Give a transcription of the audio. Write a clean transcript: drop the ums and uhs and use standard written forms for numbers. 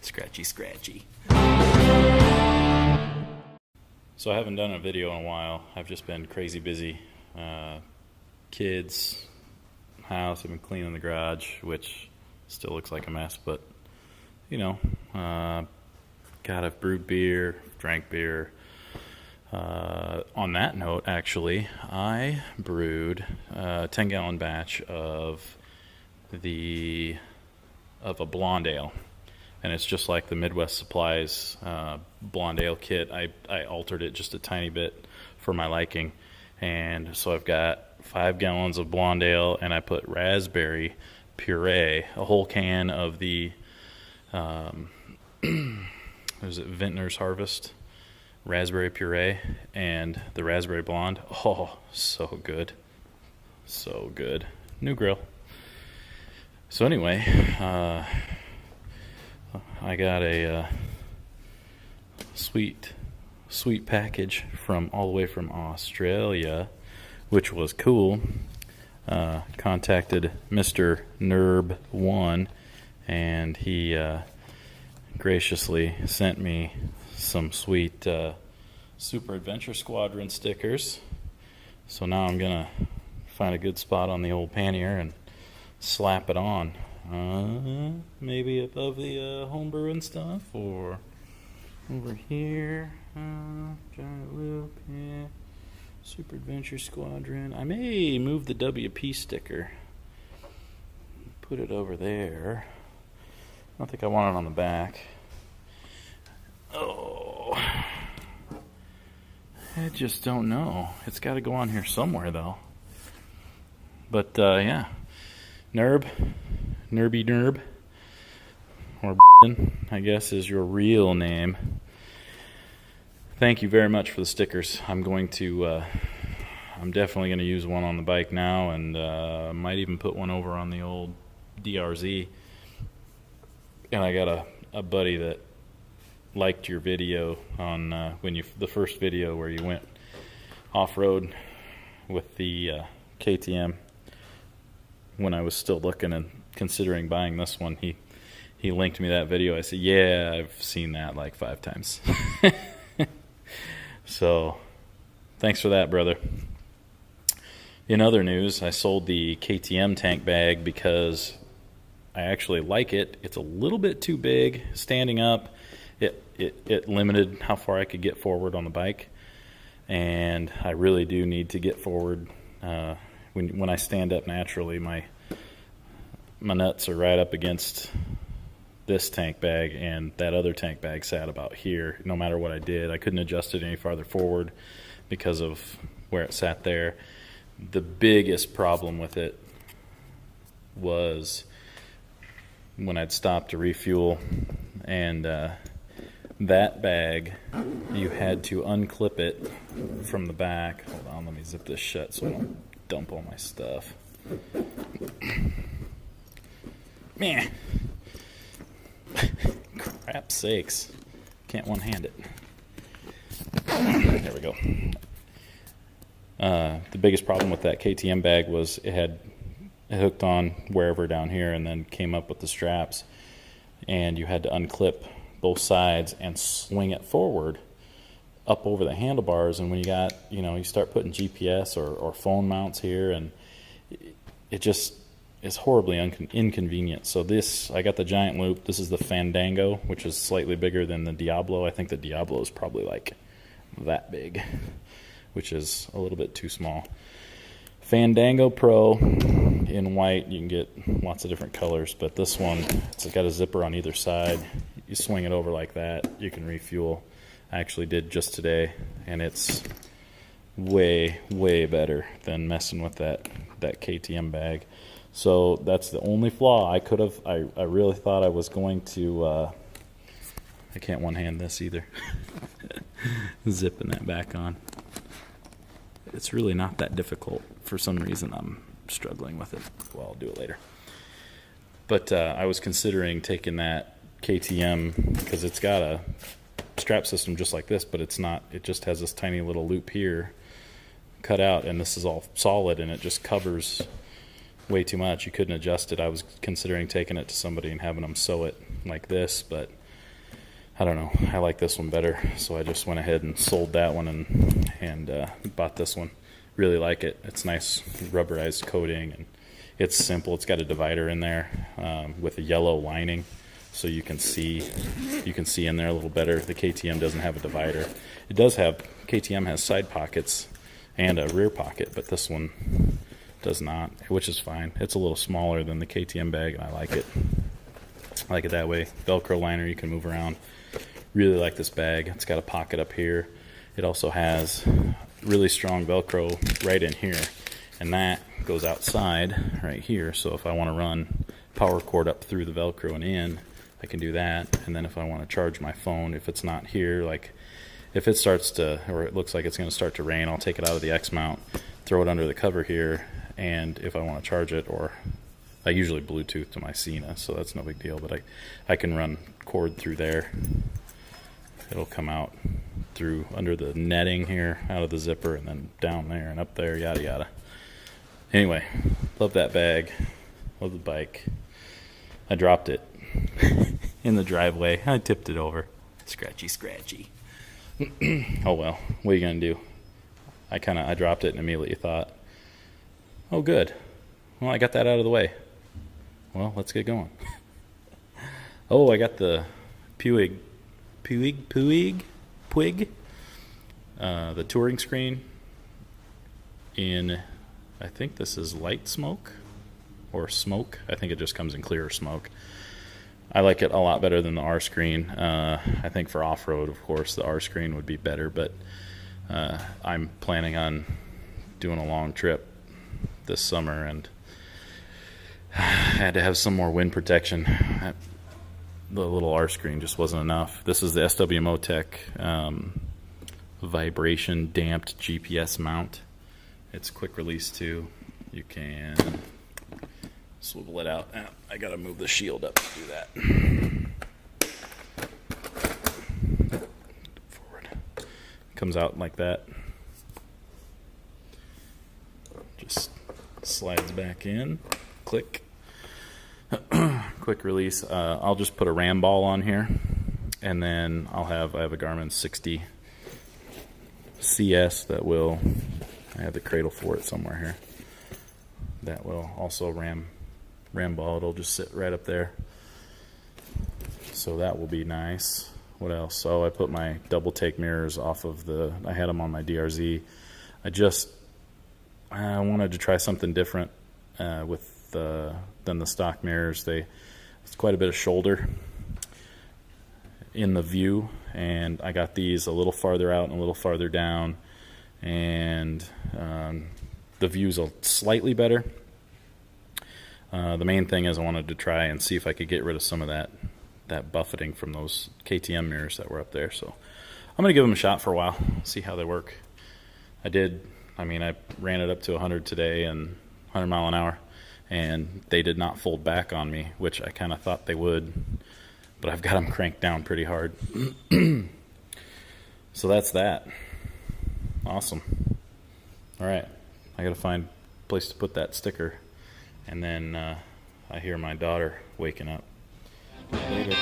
Scratchy, scratchy. So I haven't done a video in a while. I've just been crazy busy. Kids, house, I've been cleaning the garage, which still looks like a mess, but you know, God, I've brewed beer, drank beer. On that note, actually, I brewed a 10-gallon batch of a blonde ale, and it's just like the Midwest Supplies blonde ale kit. I altered it just a tiny bit for my liking, and so I've got 5 gallons of blonde ale, and I put raspberry puree, a whole can of the was it Vintner's Harvest raspberry puree, and the raspberry blonde. Oh, so good, so good. New grill. So anyway, I got a sweet package from all the way from Australia, which was cool. Contacted Mr. Nerb1, and he graciously sent me some sweet Super Adventure Squadron stickers. So now I'm gonna find a good spot on the old pannier and slap it on. Maybe above the homebrew and stuff, or over here. Giant loop, yeah. Super Adventure Squadron. I may move the WP sticker, put it over there. I don't think I want it on the back. Oh, I just don't know. It's got to go on here somewhere, though. But yeah, Nerb, or I guess is your real name. Thank you very much for the stickers. I'm definitely going to use one on the bike now, and might even put one over on the old DRZ. And I got a buddy that liked your video on the first video where you went off-road with the KTM. When I was still looking and considering buying this one, he linked me that video. I said, yeah, I've seen that like 5 times. So thanks for that, brother. In other news, I sold the KTM tank bag because I actually like it. It's a little bit too big standing up. It limited how far I could get forward on the bike, and I really do need to get forward. When I stand up naturally, my nuts are right up against this tank bag, and that other tank bag sat about here. No matter what I did, I couldn't adjust it any farther forward because of where it sat there. The biggest problem with it was when I'd stop to refuel, and that bag, you had to unclip it from the back. Hold on, let me zip this shut so I don't dump all my stuff. Man, crap sakes, can't one-hand it. There we go. The biggest problem with that KTM bag was it hooked on wherever down here and then came up with the straps, and you had to unclip both sides and swing it forward up over the handlebars. And when you got, you start putting GPS or phone mounts here, and it just is horribly inconvenient. So I got the giant loop. This is the Fandango, which is slightly bigger than the Diablo. I think the Diablo is probably like that big, which is a little bit too small. Fandango Pro in white. You can get lots of different colors, but this one, it's got a zipper on either side. You swing it over like that, you can refuel. I actually did just today, and it's way better than messing with that KTM bag. So that's the only flaw. I really thought I was going to I can't one-hand this either. Zipping that back on. It's really not that difficult. For some reason, I'm struggling with it. Well, I'll do it later. But I was considering taking that KTM, because it's got a strap system just like this, but it's not. It just has this tiny little loop here cut out, and this is all solid, and it just covers way too much. You couldn't adjust it. I was considering taking it to somebody and having them sew it like this, but I don't know, I like this one better, so I just went ahead and sold that one and bought this one. Really like it. It's nice rubberized coating, and it's simple. It's got a divider in there with a yellow lining, so you can see in there a little better. The KTM doesn't have a divider. It does have, KTM has side pockets and a rear pocket, but this one does not, which is fine. It's a little smaller than the KTM bag, and I like it. I like it that way. Velcro liner, you can move around. Really like this bag. It's got a pocket up here. It also has really strong Velcro right in here, and that goes outside right here. So if I want to run power cord up through the Velcro and in, I can do that. And then if I want to charge my phone, if it's not here, like if it starts to, or it looks like it's going to start to rain, I'll take it out of the X mount, throw it under the cover here, and if I want to charge it, or I usually Bluetooth to my Cena, so that's no big deal, but I can run cord through there. It'll come out through under the netting here, out of the zipper, and then down there and up there, yada yada. Anyway, love that bag, love the bike. I dropped it in the driveway. I tipped it over. Scratchy, scratchy. Oh well, what are you gonna do? I dropped it and immediately thought, oh good, well I got that out of the way. Well, let's get going. Oh, I got the Puig, the touring screen in, I think this is light smoke or smoke. I think it just comes in clear smoke. I like it a lot better than the R screen. I think for off-road, of course, the R screen would be better, but I'm planning on doing a long trip this summer, and I had to have some more wind protection. The little R screen just wasn't enough. This is the SWMO Tech vibration damped GPS mount. It's quick release too. You can swivel it out. I gotta move the shield up to do that. Forward. Comes out like that. Just slides back in. Click. Quick release. I'll just put a ram ball on here, and then I have a Garmin 60 CS that will, I have the cradle for it somewhere here, that will also ram ball. It'll just sit right up there, so that will be nice. What else? So I put my double take mirrors off of I had them on my DRZ. I wanted to try something different than the stock mirrors. It's quite a bit of shoulder in the view, and I got these a little farther out and a little farther down, and the view's slightly better. The main thing is I wanted to try and see if I could get rid of some of that buffeting from those KTM mirrors that were up there. So I'm gonna give them a shot for a while, see how they work. I ran it up to 100 today and 100 mile an hour, and they did not fold back on me, which I kind of thought they would, but I've got them cranked down pretty hard. So that's that. Awesome. All right, I gotta find a place to put that sticker, and then I hear my daughter waking up. Later.